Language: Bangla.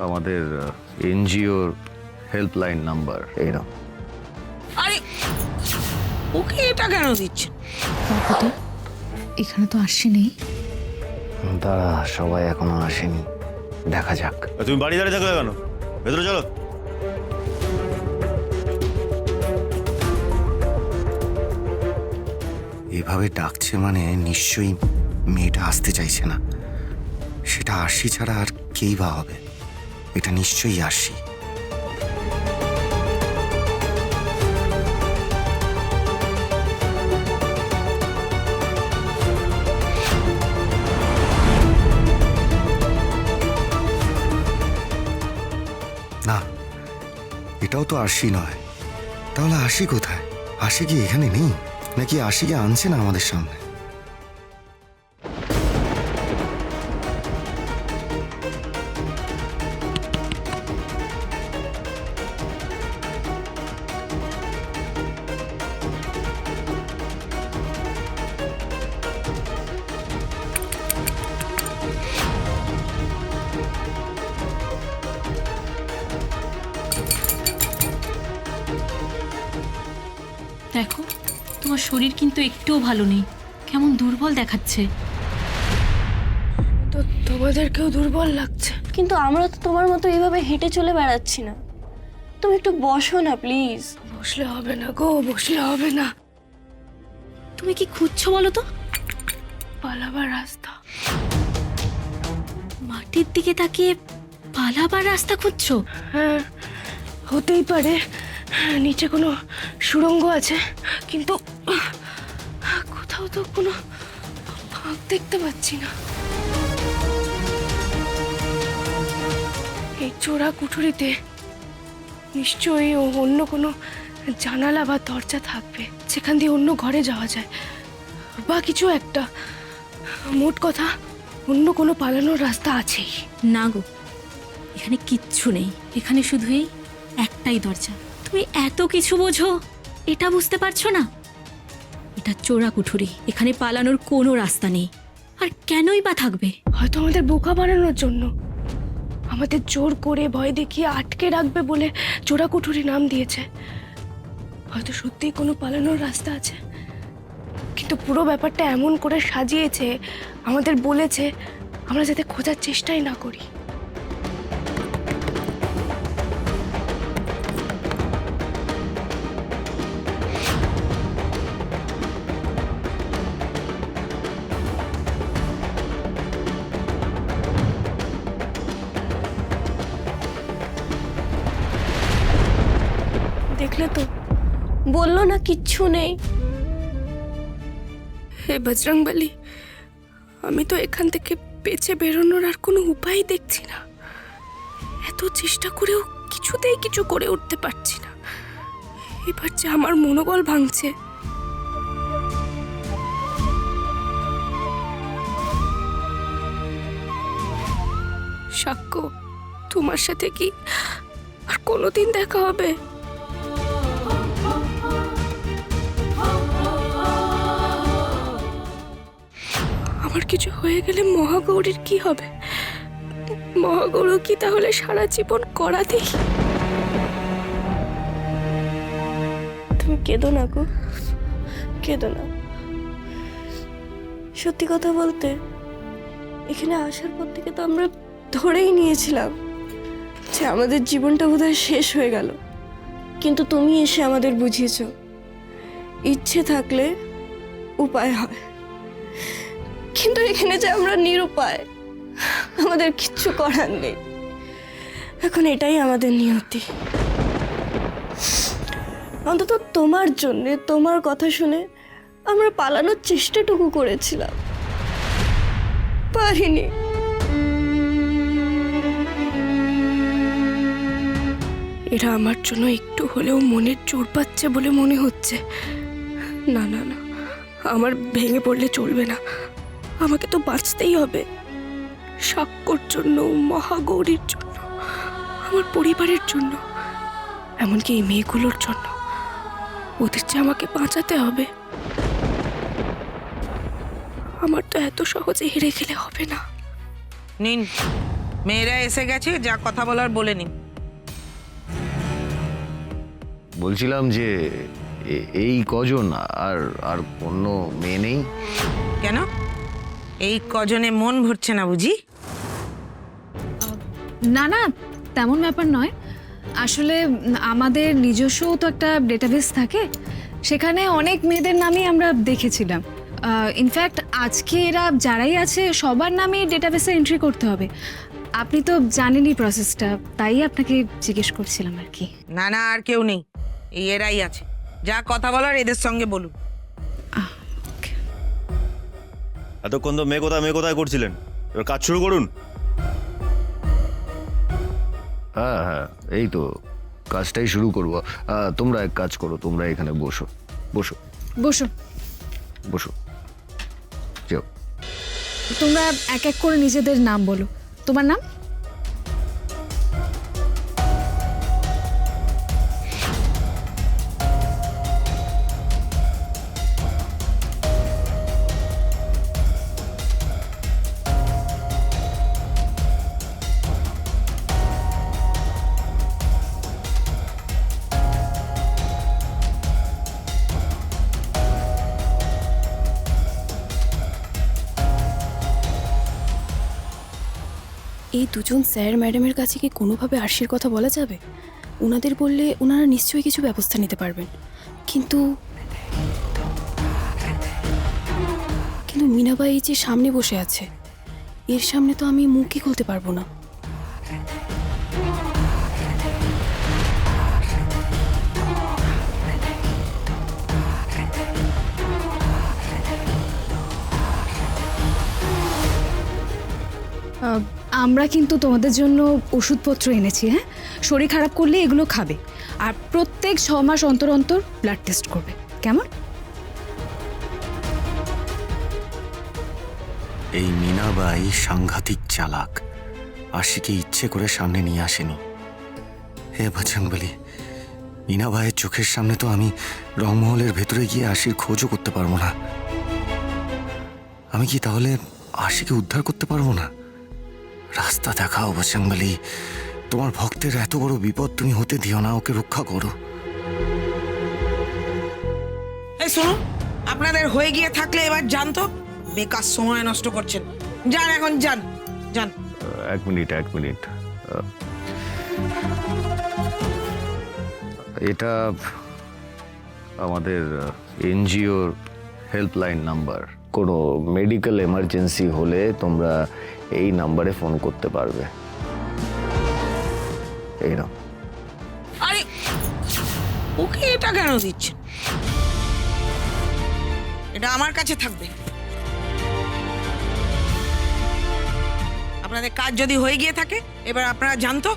আমাদের এনজিওর হেল্পলাইন নাম্বার এইরকম। আরে ওকে এটা কেন দিচ্ছে? বাবুদা এখানে তো আসেনি। দাঁড়া, সবাই এখনো আসেনি, দেখা যাক। তুমি বাড়ি দাঁড়িয়ে থাকলে কেন? ভেতরে চলো। এভাবে ডাকছে মানে নিশ্চয়ই মেয়েটা আসতে চাইছে না। সেটা আরশি ছাড়া আর কেই বা হবে? এটা নিশ্চয়ই আরশি। না, এটাও তো আরশি নয়। তাহলে আরশি কোথায়? আরশি কি এখানে নেই, নাকি আরশিকে আনছে না আমাদের সামনে? দেখো, তোমার শরীর কিন্তু একটুও ভালো নেই, কেমন দুর্বল দেখাচ্ছে। তো তোমাদেরকেও দুর্বল লাগছে। কিন্তু আমরা তো তোমার মতো এইভাবে হেঁটে চলে বেড়াচ্ছি না। তুমি একটু বসো না প্লিজ। বসলে হবে না গো, বসলে হবে না। তুমি কি খুঁজছো বলো তো? পালাবার রাস্তা। মাটির দিকে তাকিয়ে পালাবার রাস্তা খুঁজছো? হ্যাঁ, হতেই পারে নিচে কোনো সুড়ঙ্গ আছে, কিন্তু কোথাও তো কোনো ফাঁক দেখতে পাচ্ছি না। এই চোরা কুঠুরিতে নিশ্চয়ই অন্য কোনো জানালা বা দরজা থাকবে, যেখান দিয়ে অন্য ঘরে যাওয়া যায় বা কিছু একটা। মোট কথা, অন্য কোনো পালানোর রাস্তা আছেই। না গো, এখানে কিচ্ছু নেই। এখানে শুধু এই একটাই দরজা। তুমি এত কিছু বোঝো, এটা বুঝতে পারছো না? এটা চোরা কুঠুরি, এখানে পালানোর কোনো রাস্তা নেই। আর কেনই বা থাকবে? হয়তো আমাদের বোকা বানানোর জন্য, আমাদের জোর করে ভয় দেখিয়ে আটকে রাখবে বলে চোরা কুঠুরি নাম দিয়েছে। হয়তো সত্যিই কোনো পালানোর রাস্তা আছে, কিন্তু পুরো ব্যাপারটা এমন করে সাজিয়েছে, আমাদের বলেছে আমরা যাতে খোঁজার চেষ্টাই না করি। দেখলে তো, বললো না কিচ্ছু নেই। হে বজরংবলী, আমি তো এখান থেকে বেঁচে বেরোনোর আর কোনো উপায় দেখছি না। এত চেষ্টা করেও কিছুতেই কিছু করে উঠতে পারছি না। এবার যে আমার মনোবল ভাঙছে। সাক্ষ্য, তোমার সাথে কি আর কোনোদিন দেখা হবে? আমার কিছু হয়ে গেলে মহাগৌরীর কি হবে? মহাগৌরী কি তাহলে সারা জীবন করাতেই? তুমি কেঁদো না গো, কেঁদো না। সত্যি কথা বলতে, এখানে আসার পর থেকে তো আমরা ধরেই নিয়েছিলাম যে আমাদের জীবনটা বোধহয় শেষ হয়ে গেল। কিন্তু তুমি এসে আমাদের বুঝিয়েছো, ইচ্ছে থাকলে উপায় হয়। কিন্তু এখানে যে আমরা নিরুপায়, আমাদের কিচ্ছু করার নেই। এখন এটাই আমাদের নিয়তি। অন্তত তোমার জন্যে, তোমার কথা শুনে আমরা পালানোর চেষ্টাটুকু করেছিলাম, পারিনি। এরা আমার জন্য একটু হলেও মনের জোর পাচ্ছে বলে মনে হচ্ছে। না না না, আমার ভেঙে পড়লে চলবে না। আমাকে তো বাঁচতেই হবে, সাক্ষ্যর জন্য, মহাগৌরীর জন্য, আমার পরিবারের জন্য, এমনকি এই মেয়েগুলোর জন্য। ওদের যে আমাকে বাঁচাতে হবে। আমার তো এত সহজে হেরে গেলে হবে না। নিন, মেয়েরা এসে গেছে, যা কথা বলার বলে নিন। বলছিলাম যে এই কজন, আর আর অন্য মেয়ে নেই? কেন, এই কজনে মন ভরছে না বুঝি? না না, তেমন ব্যাপার নয়। আসলে আমাদের নিজস্ব তো একটা ডেটাবেস থাকে, সেখানে অনেক মেয়েদের নামই আমরা দেখেছিলাম। ইনফ্যাক্ট আজকে এরা যারাই আছে সবার নামই ডেটাবেসে এন্ট্রি করতে হবে। আপনি তো জানেনই প্রসেসটা, তাই আপনাকে জিজ্ঞেস করছিলাম আর কি। না না, আর কেউ নেই, এই এরাই আছে। যা কথা বলার এদের সঙ্গে বলুন। এতক্ষণ তো মেয়ে কোথায় করছিলেন, এবার কাজ শুরু করুন। হ্যাঁ হ্যাঁ, এই তো কাজটাই শুরু করবো। তোমরা এক কাজ করো, তোমরা এখানে বসো বসো বসো। বসো, যাও। তোমরা এক এক করে নিজেদের নাম বলো। তোমার নাম? এই দুজন স্যার ম্যাডামের কাছে কি কোনোভাবে আরশির কথা বলা যাবে? ওনাদের বললে ওনারা নিশ্চয়ই কিছু ব্যবস্থা নিতে পারবেন। কিন্তু কিন্তু মিনাবাই যে সামনে বসে আছে, এর সামনে তো আমি মুখই খুলতে পারবো না। আমরা কিন্তু তোমাদের জন্য ওষুধপত্র এনেছি। হ্যাঁ, শরীর খারাপ করলে এগুলো খাবে, আর প্রত্যেক 6 মাস অন্তর অন্তর ব্লাড টেস্ট করবে। কেমন? এই মিনাবাই সাংঘাতিক চালাক। আশিকে ইচ্ছে করে সামনে নিয়ে আসেনি। হে বজরংবলী, মিনাবাইয়ের চোখের সামনে তো আমি রংমহলের ভেতরে গিয়ে আশির খোঁজও করতে পারবো না। আমি কি তাহলে আশিকে উদ্ধার করতে পারবো না? রাস্তা দেখাও বজরংবলী, তোমার ভক্তের এত বড় বিপদ তুমি হতে দিও না, ওকে রক্ষা করো। এই শুনুন, আপনাদের হয়ে গিয়ে থাকলে এবার যান তো, বেকার সময় নষ্ট করছেন। যান, এখন যান যান। এক মিনিট। এটা আমাদের এনজিওর হেল্পলাইন নাম্বার। কোনো মেডিকেল এমার্জেন্সি হলে তোমরা এই নাম্বারে ফোন করতে পারবে। এই নাও। আরে ওকে এটা কেন দিচ্ছেন? এটা আমার কাছে থাকবে। আপনাদের কাজ যদি হয়ে গিয়ে থাকে, এবার আপনারা যান তো।